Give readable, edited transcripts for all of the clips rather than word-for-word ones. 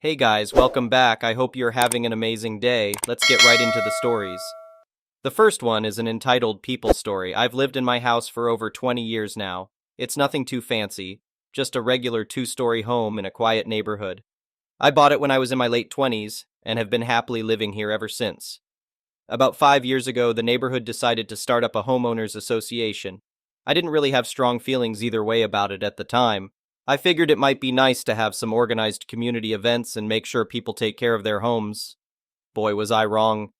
Hey guys, welcome back. I hope you're having an amazing day. Let's get right into the stories. The first one is an entitled People Story. I've lived in my house for over 20 years now. It's nothing too fancy, just a regular two-story home in a quiet neighborhood. I bought it when I was in my late 20s and have been happily living here ever since. About 5 years ago, the neighborhood decided to start up a homeowners association. I didn't really have strong feelings either way about it at the time. I figured it might be nice to have some organized community events and make sure people take care of their homes. Boy, was I wrong.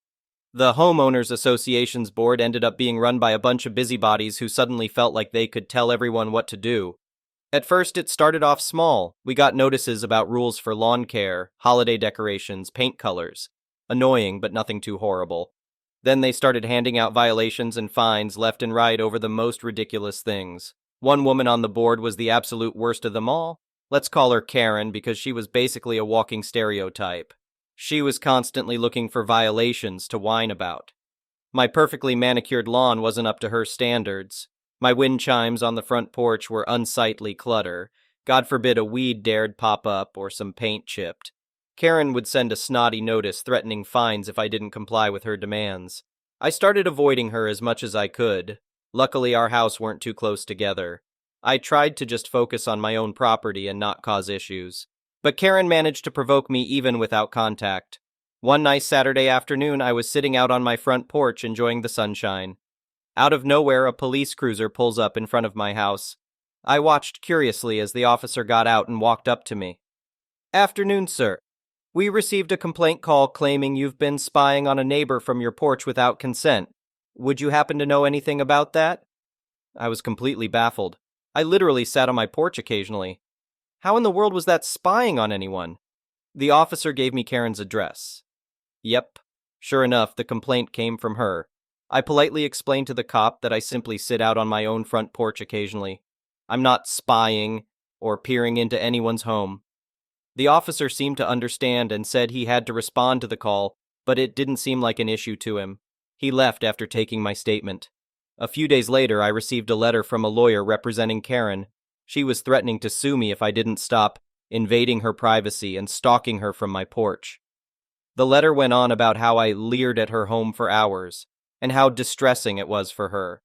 The Homeowners Association's board ended up being run by a bunch of busybodies who suddenly felt like they could tell everyone what to do. At first, it started off small. We got notices about rules for lawn care, holiday decorations, paint colors. Annoying, but nothing too horrible. Then they started handing out violations and fines left and right over the most ridiculous things. One woman on the board was the absolute worst of them all. Let's call her Karen because she was basically a walking stereotype. She was constantly looking for violations to whine about. My perfectly manicured lawn wasn't up to her standards. My wind chimes on the front porch were unsightly clutter. God forbid a weed dared pop up or some paint chipped. Karen would send a snotty notice threatening fines if I didn't comply with her demands. I started avoiding her as much as I could. Luckily, our house weren't too close together. I tried to just focus on my own property and not cause issues. But Karen managed to provoke me even without contact. One nice Saturday afternoon, I was sitting out on my front porch enjoying the sunshine. Out of nowhere, a police cruiser pulls up in front of my house. I watched curiously as the officer got out and walked up to me. "Afternoon, sir. We received a complaint call claiming you've been spying on a neighbor from your porch without consent. Would you happen to know anything about that?" I was completely baffled. I literally sat on my porch occasionally. How in the world was that spying on anyone? The officer gave me Karen's address. Yep, sure enough, the complaint came from her. I politely explained to the cop that I simply sit out on my own front porch occasionally. I'm not spying or peering into anyone's home. The officer seemed to understand and said he had to respond to the call, but it didn't seem like an issue to him. He left after taking my statement. A few days later, I received a letter from a lawyer representing Karen. She was threatening to sue me if I didn't stop invading her privacy and stalking her from my porch. The letter went on about how I leered at her home for hours, and how distressing it was for her.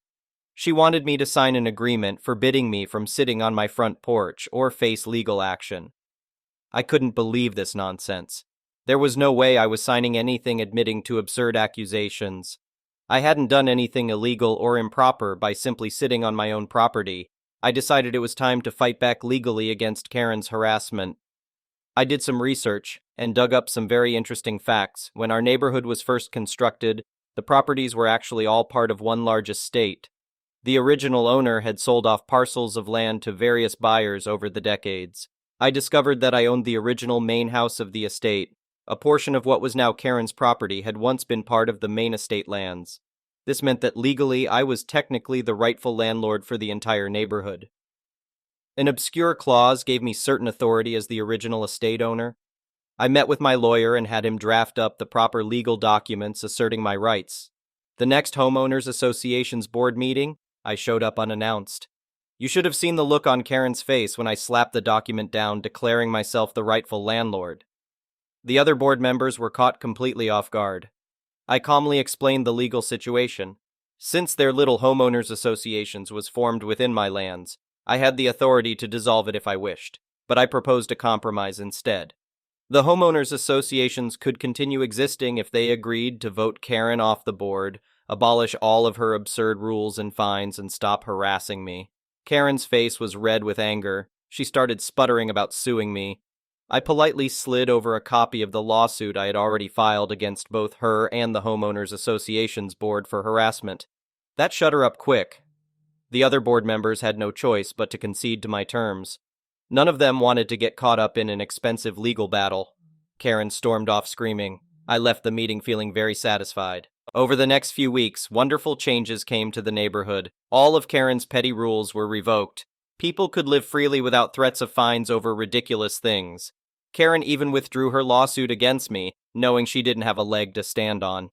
She wanted me to sign an agreement forbidding me from sitting on my front porch or face legal action. I couldn't believe this nonsense. There was no way I was signing anything admitting to absurd accusations. I hadn't done anything illegal or improper by simply sitting on my own property. I decided it was time to fight back legally against Karen's harassment. I did some research and dug up some very interesting facts. When our neighborhood was first constructed, the properties were actually all part of one large estate. The original owner had sold off parcels of land to various buyers over the decades. I discovered that I owned the original main house of the estate. A portion of what was now Karen's property had once been part of the main estate lands. This meant that legally I was technically the rightful landlord for the entire neighborhood. An obscure clause gave me certain authority as the original estate owner. I met with my lawyer and had him draft up the proper legal documents asserting my rights. The next Homeowners Association's board meeting, I showed up unannounced. You should have seen the look on Karen's face when I slapped the document down, declaring myself the rightful landlord. The other board members were caught completely off guard. I calmly explained the legal situation. Since their little homeowners associations was formed within my lands, I had the authority to dissolve it if I wished, but I proposed a compromise instead. The homeowners associations could continue existing if they agreed to vote Karen off the board, abolish all of her absurd rules and fines, and stop harassing me. Karen's face was red with anger. She started sputtering about suing me. I politely slid over a copy of the lawsuit I had already filed against both her and the Homeowners Association's board for harassment. That shut her up quick. The other board members had no choice but to concede to my terms. None of them wanted to get caught up in an expensive legal battle. Karen stormed off screaming. I left the meeting feeling very satisfied. Over the next few weeks, wonderful changes came to the neighborhood. All of Karen's petty rules were revoked. People could live freely without threats of fines over ridiculous things. Karen even withdrew her lawsuit against me, knowing she didn't have a leg to stand on.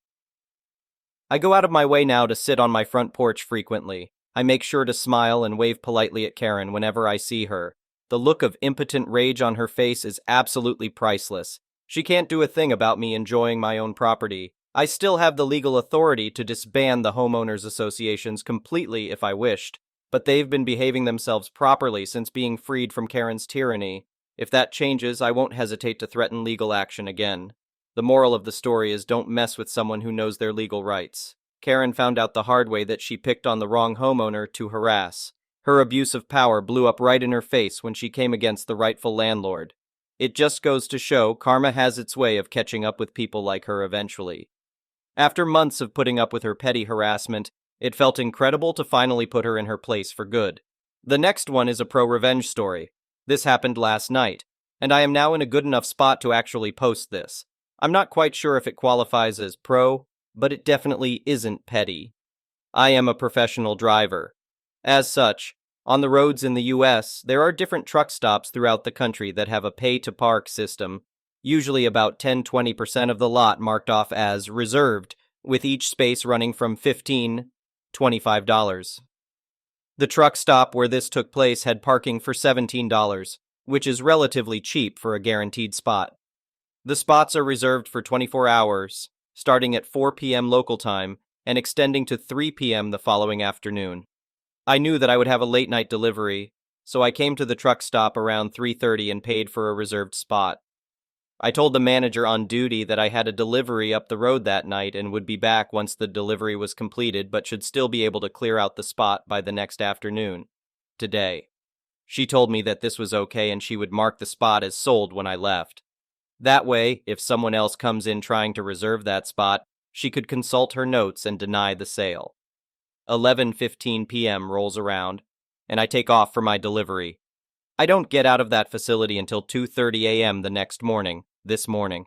I go out of my way now to sit on my front porch frequently. I make sure to smile and wave politely at Karen whenever I see her. The look of impotent rage on her face is absolutely priceless. She can't do a thing about me enjoying my own property. I still have the legal authority to disband the homeowners associations completely if I wished, but they've been behaving themselves properly since being freed from Karen's tyranny. If that changes, I won't hesitate to threaten legal action again. The moral of the story is don't mess with someone who knows their legal rights. Karen found out the hard way that she picked on the wrong homeowner to harass. Her abuse of power blew up right in her face when she came against the rightful landlord. It just goes to show karma has its way of catching up with people like her eventually. After months of putting up with her petty harassment, it felt incredible to finally put her in her place for good. The next one is a pro-revenge story. This happened last night, and I am now in a good enough spot to actually post this. I'm not quite sure if it qualifies as pro, but it definitely isn't petty. I am a professional driver. As such, on the roads in the US, there are different truck stops throughout the country that have a pay-to-park system, usually about 10-20% of the lot marked off as reserved, with each space running from $15 to $25. The truck stop where this took place had parking for $17, which is relatively cheap for a guaranteed spot. The spots are reserved for 24 hours, starting at 4 p.m. local time and extending to 3 p.m. the following afternoon. I knew that I would have a late-night delivery, so I came to the truck stop around 3:30 and paid for a reserved spot. I told the manager on duty that I had a delivery up the road that night and would be back once the delivery was completed but should still be able to clear out the spot by the next afternoon. Today. She told me that this was okay and she would mark the spot as sold when I left. That way, if someone else comes in trying to reserve that spot, she could consult her notes and deny the sale. 11:15 p.m. rolls around, and I take off for my delivery. I don't get out of that facility until 2:30 a.m. the next morning, this morning.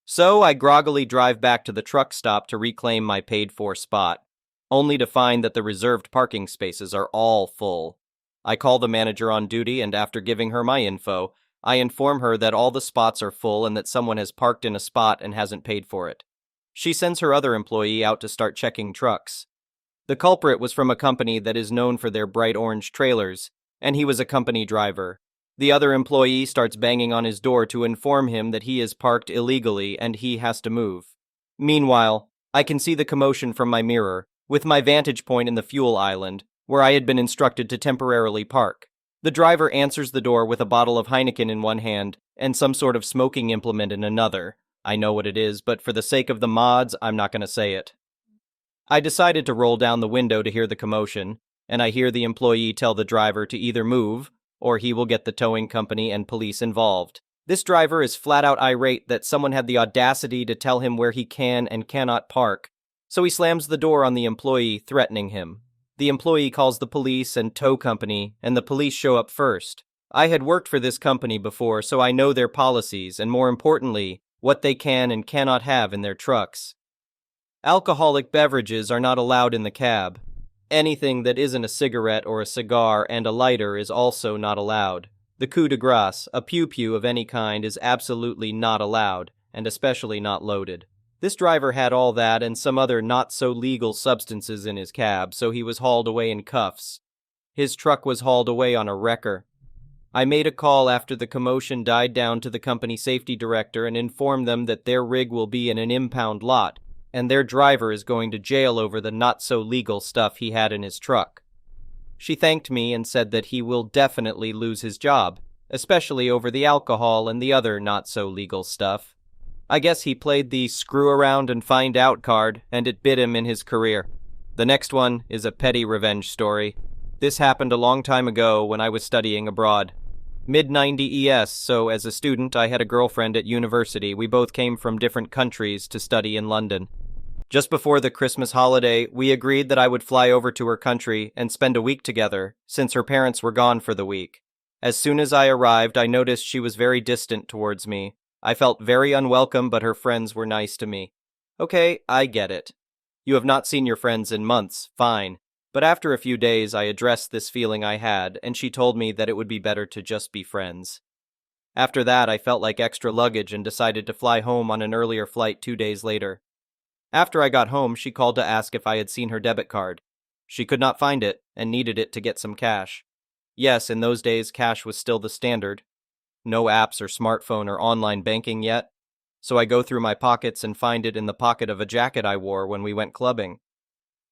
So I groggily drive back to the truck stop to reclaim my paid-for spot, only to find that the reserved parking spaces are all full. I call the manager on duty, and after giving her my info, I inform her that all the spots are full and that someone has parked in a spot and hasn't paid for it. She sends her other employee out to start checking trucks. The culprit was from a company that is known for their bright orange trailers, and he was a company driver. The other employee starts banging on his door to inform him that he is parked illegally and he has to move. Meanwhile, I can see the commotion from my mirror, with my vantage point in the fuel island, where I had been instructed to temporarily park. The driver answers the door with a bottle of Heineken in one hand and some sort of smoking implement in another. I know what it is, but for the sake of the mods, I'm not going to say it. I decided to roll down the window to hear the commotion, and I hear the employee tell the driver to either move, or he will get the towing company and police involved. This driver is flat out irate that someone had the audacity to tell him where he can and cannot park, so he slams the door on the employee, threatening him. The employee calls the police and tow company, and the police show up first. I had worked for this company before, so I know their policies, and more importantly, what they can and cannot have in their trucks. Alcoholic beverages are not allowed in the cab. Anything that isn't a cigarette or a cigar and a lighter is also not allowed. The coup de grace, a pew-pew of any kind, is absolutely not allowed, and especially not loaded. This driver had all that and some other not-so-legal substances in his cab, so he was hauled away in cuffs. His truck was hauled away on a wrecker. I made a call after the commotion died down to the company safety director and informed them that their rig will be in an impound lot, and their driver is going to jail over the not-so-legal stuff he had in his truck. She thanked me and said that he will definitely lose his job, especially over the alcohol and the other not-so-legal stuff. I guess he played the screw-around-and-find-out card, and it bit him in his career. The next one is a petty revenge story. This happened a long time ago when I was studying abroad. Mid-90 ES, so as a student I had a girlfriend at university. We both came from different countries to study in London. Just before the Christmas holiday, we agreed that I would fly over to her country and spend a week together, since her parents were gone for the week. As soon as I arrived, I noticed she was very distant towards me. I felt very unwelcome, but her friends were nice to me. Okay, I get it. You have not seen your friends in months, fine. But after a few days, I addressed this feeling I had, and she told me that it would be better to just be friends. After that, I felt like extra luggage and decided to fly home on an earlier flight 2 days later. After I got home, she called to ask if I had seen her debit card. She could not find it and needed it to get some cash. Yes, in those days, cash was still the standard. No apps or smartphone or online banking yet. So I go through my pockets and find it in the pocket of a jacket I wore when we went clubbing.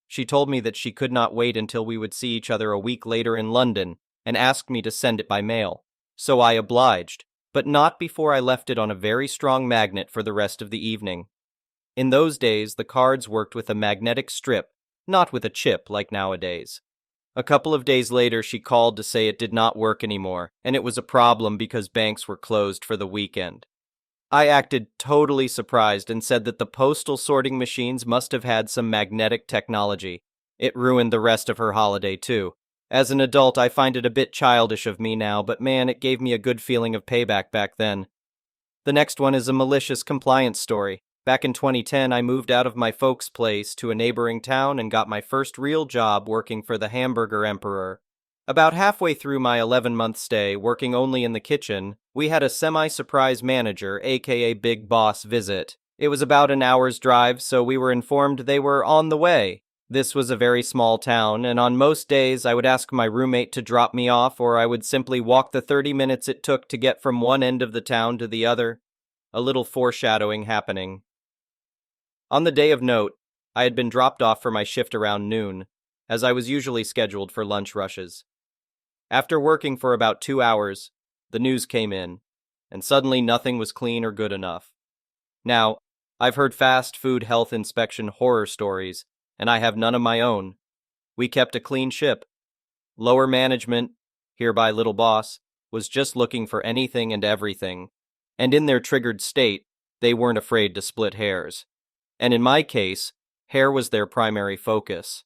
She told me that she could not wait until we would see each other a week later in London and asked me to send it by mail. So I obliged, but not before I left it on a very strong magnet for the rest of the evening. In those days, the cards worked with a magnetic strip, not with a chip like nowadays. A couple of days later, she called to say it did not work anymore, and it was a problem because banks were closed for the weekend. I acted totally surprised and said that the postal sorting machines must have had some magnetic technology. It ruined the rest of her holiday, too. As an adult, I find it a bit childish of me now, but man, it gave me a good feeling of payback back then. The next one is a malicious compliance story. Back in 2010, I moved out of my folks' place to a neighboring town and got my first real job working for the Hamburger Emperor. About halfway through my 11-month stay, working only in the kitchen, we had a semi-surprise manager, aka Big Boss, visit. It was about an hour's drive, so we were informed they were on the way. This was a very small town, and on most days I would ask my roommate to drop me off, or I would simply walk the 30 minutes it took to get from one end of the town to the other. A little foreshadowing happening. On the day of note, I had been dropped off for my shift around noon, as I was usually scheduled for lunch rushes. After working for about 2 hours, the news came in, and suddenly nothing was clean or good enough. Now, I've heard fast food health inspection horror stories, and I have none of my own. We kept a clean ship. Lower management, hereby Little Boss, was just looking for anything and everything, and in their triggered state, they weren't afraid to split hairs. And in my case, hair was their primary focus.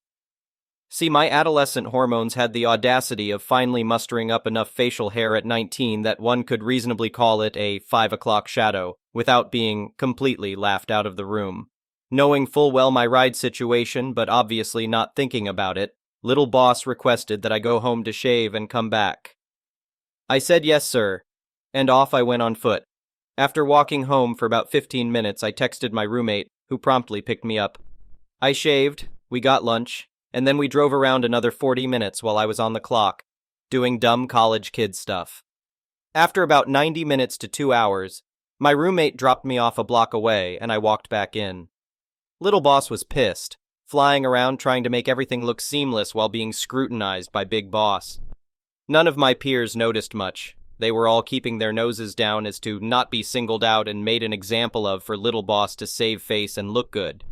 See, my adolescent hormones had the audacity of finally mustering up enough facial hair at 19 that one could reasonably call it a 5 o'clock shadow, without being completely laughed out of the room. Knowing full well my ride situation, but obviously not thinking about it, Little Boss requested that I go home to shave and come back. I said yes, sir, and off I went on foot. After walking home for about 15 minutes, I texted my roommate, who promptly picked me up. I shaved, we got lunch, and then we drove around another 40 minutes while I was on the clock, doing dumb college kid stuff. After about 90 minutes to 2 hours, my roommate dropped me off a block away and I walked back in. Little Boss was pissed, flying around trying to make everything look seamless while being scrutinized by Big Boss. None of my peers noticed much. They were all keeping their noses down as to not be singled out and made an example of for Little Boss to save face and look good.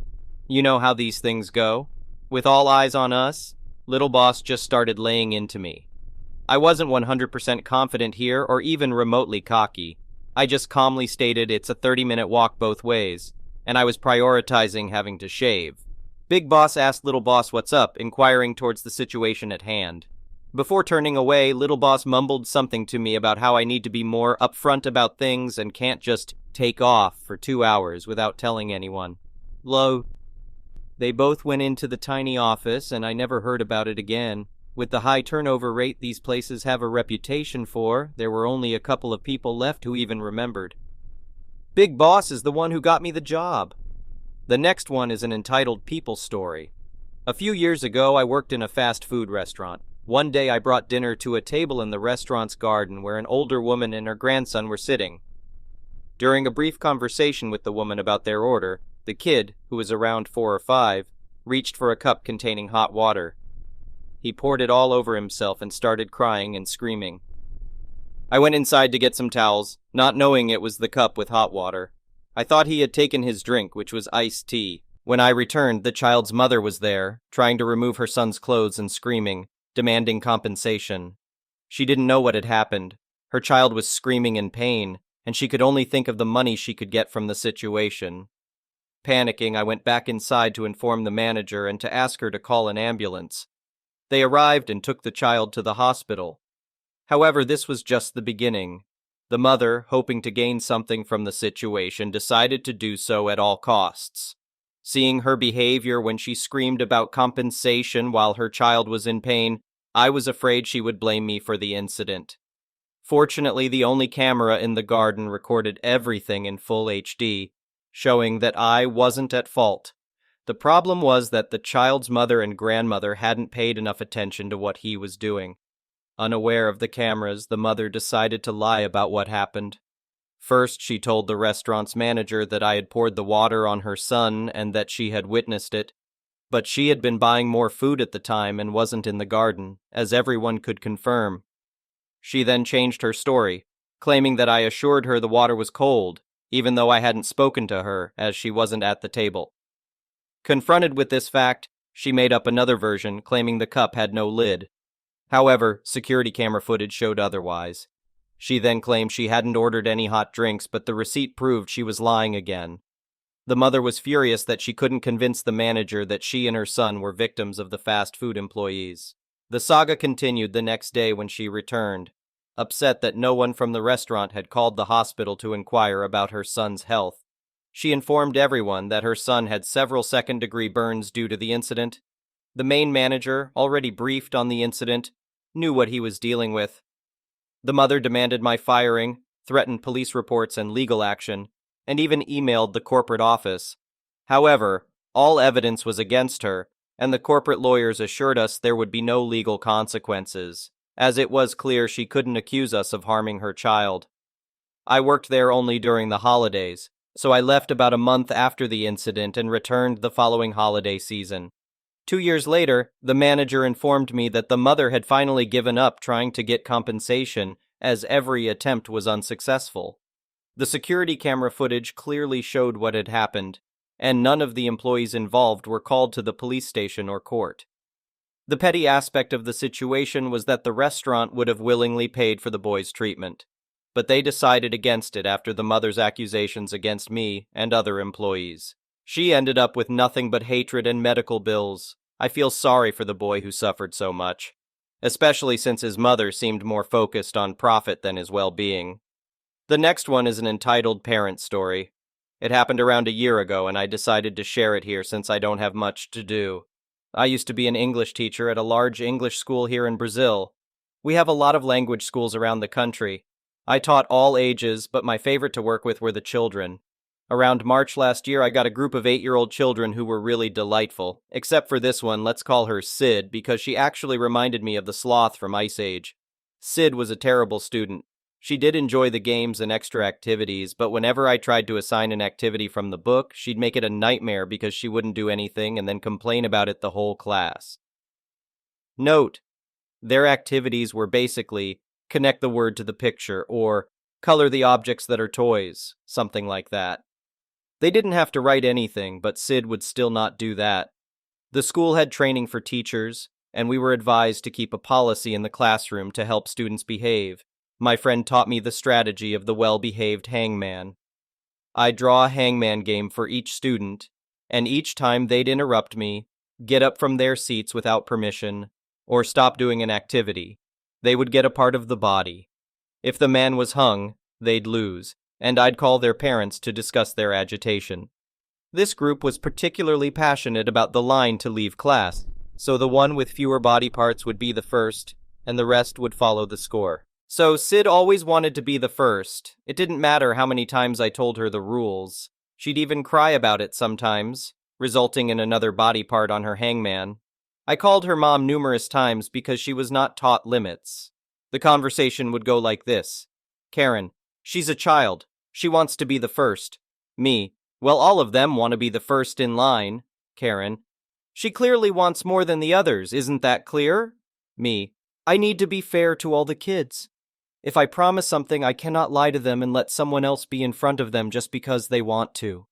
You know how these things go? With all eyes on us, Little Boss just started laying into me. I wasn't 100% confident here or even remotely cocky. I just calmly stated it's a 30-minute walk both ways, and I was prioritizing having to shave. Big Boss asked Little Boss what's up, inquiring towards the situation at hand. Before turning away, Little Boss mumbled something to me about how I need to be more upfront about things and can't just take off for 2 hours without telling anyone. They both went into the tiny office, and I never heard about it again. With the high turnover rate these places have a reputation for, there were only a couple of people left who even remembered. Big Boss is the one who got me the job. The next one is an entitled people story. A few years ago, I worked in a fast food restaurant. One day I brought dinner to a table in the restaurant's garden where an older woman and her grandson were sitting. During a brief conversation with the woman about their order, the kid, who was around 4 or 5, reached for a cup containing hot water. He poured it all over himself and started crying and screaming. I went inside to get some towels, not knowing it was the cup with hot water. I thought he had taken his drink, which was iced tea. When I returned, the child's mother was there, trying to remove her son's clothes and screaming, demanding compensation. She didn't know what had happened. Her child was screaming in pain, and she could only think of the money she could get from the situation. Panicking, I went back inside to inform the manager and to ask her to call an ambulance. They arrived and took the child to the hospital. However, this was just the beginning. The mother, hoping to gain something from the situation, decided to do so at all costs. Seeing her behavior when she screamed about compensation while her child was in pain, I was afraid she would blame me for the incident. Fortunately, the only camera in the garden recorded everything in full HD, showing that I wasn't at fault. The problem was that the child's mother and grandmother hadn't paid enough attention to what he was doing. Unaware of the cameras, the mother decided to lie about what happened. First, she told the restaurant's manager that I had poured the water on her son and that she had witnessed it. But she had been buying more food at the time and wasn't in the garden, as everyone could confirm. She then changed her story, claiming that I assured her the water was cold, even though I hadn't spoken to her, as she wasn't at the table. Confronted with this fact, she made up another version, claiming the cup had no lid. However, security camera footage showed otherwise. She then claimed she hadn't ordered any hot drinks, but the receipt proved she was lying again. The mother was furious that she couldn't convince the manager that she and her son were victims of the fast food employees. The saga continued the next day when she returned, upset that no one from the restaurant had called the hospital to inquire about her son's health. She informed everyone that her son had several second-degree burns due to the incident. The main manager, already briefed on the incident, knew what he was dealing with. The mother demanded my firing, threatened police reports and legal action, and even emailed the corporate office. However, all evidence was against her, and the corporate lawyers assured us there would be no legal consequences, as it was clear she couldn't accuse us of harming her child. I worked there only during the holidays, so I left about a month after the incident and returned the following holiday season. 2 years later, the manager informed me that the mother had finally given up trying to get compensation, as every attempt was unsuccessful. The security camera footage clearly showed what had happened, and none of the employees involved were called to the police station or court. The petty aspect of the situation was that the restaurant would have willingly paid for the boy's treatment, but they decided against it after the mother's accusations against me and other employees. She ended up with nothing but hatred and medical bills. I feel sorry for the boy who suffered so much, especially since his mother seemed more focused on profit than his well-being. The next one is an entitled parent story. It happened around a year ago, and I decided to share it here since I don't have much to do. I used to be an English teacher at a large English school here in Brazil. We have a lot of language schools around the country. I taught all ages, but my favorite to work with were the children. Around March last year, I got a group of 8-year-old children who were really delightful, except for this one. Let's call her Sid, because she actually reminded me of the sloth from Ice Age. Sid was a terrible student. She did enjoy the games and extra activities, but whenever I tried to assign an activity from the book, she'd make it a nightmare because she wouldn't do anything and then complain about it the whole class. Note: their activities were basically connect the word to the picture or color the objects that are toys, something like that. They didn't have to write anything, but Sid would still not do that. The school had training for teachers, and we were advised to keep a policy in the classroom to help students behave. My friend taught me the strategy of the well-behaved hangman. I'd draw a hangman game for each student, and each time they'd interrupt me, get up from their seats without permission, or stop doing an activity, they would get a part of the body. If the man was hung, they'd lose, and I'd call their parents to discuss their agitation. This group was particularly passionate about the line to leave class, so the one with fewer body parts would be the first, and the rest would follow the score. So Sid always wanted to be the first. It didn't matter how many times I told her the rules. She'd even cry about it sometimes, resulting in another body part on her hangman. I called her mom numerous times because she was not taught limits. The conversation would go like this. Karen: she's a child. She wants to be the first. Me: well, all of them want to be the first in line. Karen: she clearly wants more than the others, isn't that clear? Me: I need to be fair to all the kids. If I promise something, I cannot lie to them and let someone else be in front of them just because they want to.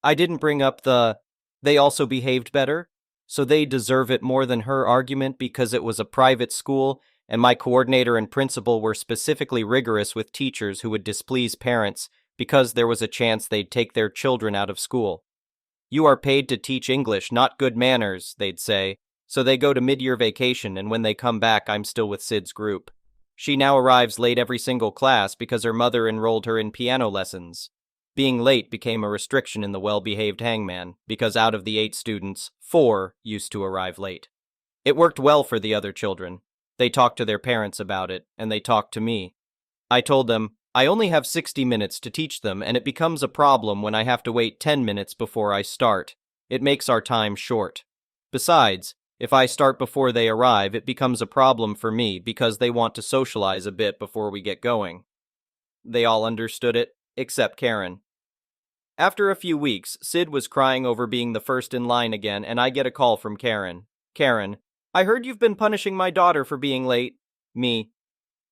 I didn't bring up they also behaved better, so they deserve it more than her argument because it was a private school and my coordinator and principal were specifically rigorous with teachers who would displease parents because there was a chance they'd take their children out of school. You are paid to teach English, not good manners, they'd say, so they go to mid-year vacation, and when they come back, I'm still with Sid's group. She now arrives late every single class because her mother enrolled her in piano lessons. Being late became a restriction in the well-behaved hangman, because out of the 8 students, 4 used to arrive late. It worked well for the other children. They talked to their parents about it, and they talked to me. I told them, I only have 60 minutes to teach them, and it becomes a problem when I have to wait 10 minutes before I start. It makes our time short. Besides, If I start before they arrive, it becomes a problem for me because they want to socialize a bit before we get going. They all understood it, except Karen. After a few weeks, Sid was crying over being the first in line again, and I get a call from Karen. Karen, I heard you've been punishing my daughter for being late. Me.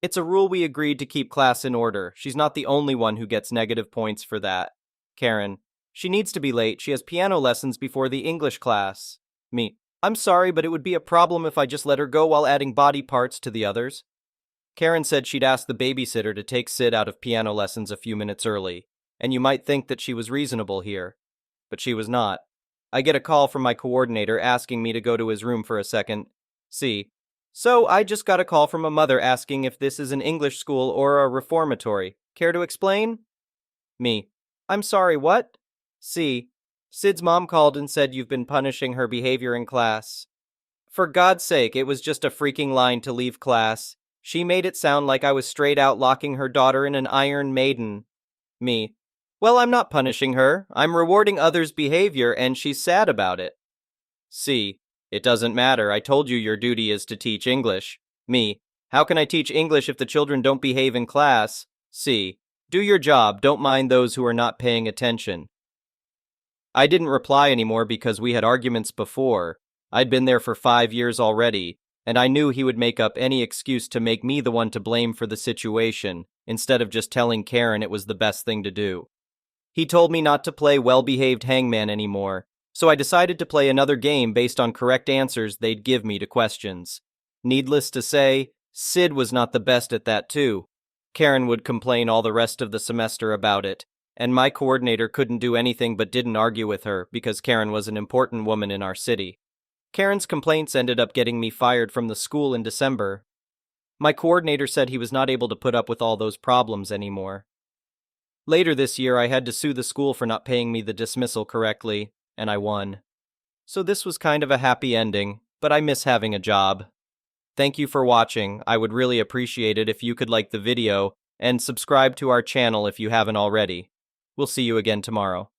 It's a rule we agreed to keep class in order. She's not the only one who gets negative points for that. Karen, she needs to be late. She has piano lessons before the English class. Me. I'm sorry, but it would be a problem if I just let her go while adding body parts to the others. Karen said she'd asked the babysitter to take Sid out of piano lessons a few minutes early, and you might think that she was reasonable here, but she was not. I get a call from my coordinator asking me to go to his room for a second. See. So I just got a call from a mother asking if this is an English school or a reformatory. Care to explain? Me. I'm sorry, what? See. Sid's mom called and said you've been punishing her behavior in class. For God's sake, it was just a freaking line to leave class. She made it sound like I was straight out locking her daughter in an Iron Maiden. Me. Well, I'm not punishing her. I'm rewarding others' behavior, and she's sad about it. C. It doesn't matter. I told you your duty is to teach English. Me. How can I teach English if the children don't behave in class? C. Do your job. Don't mind those who are not paying attention. I didn't reply anymore because we had arguments before. I'd been there for 5 years already, and I knew he would make up any excuse to make me the one to blame for the situation, instead of just telling Karen it was the best thing to do. He told me not to play well-behaved hangman anymore, so I decided to play another game based on correct answers they'd give me to questions. Needless to say, Sid was not the best at that too. Karen would complain all the rest of the semester about it, and my coordinator couldn't do anything but didn't argue with her because Karen was an important woman in our city. Karen's complaints ended up getting me fired from the school in December. My coordinator said he was not able to put up with all those problems anymore. Later this year, I had to sue the school for not paying me the dismissal correctly, and I won. So this was kind of a happy ending, but I miss having a job. Thank you for watching. I would really appreciate it if you could like the video and subscribe to our channel if you haven't already. We'll see you again tomorrow.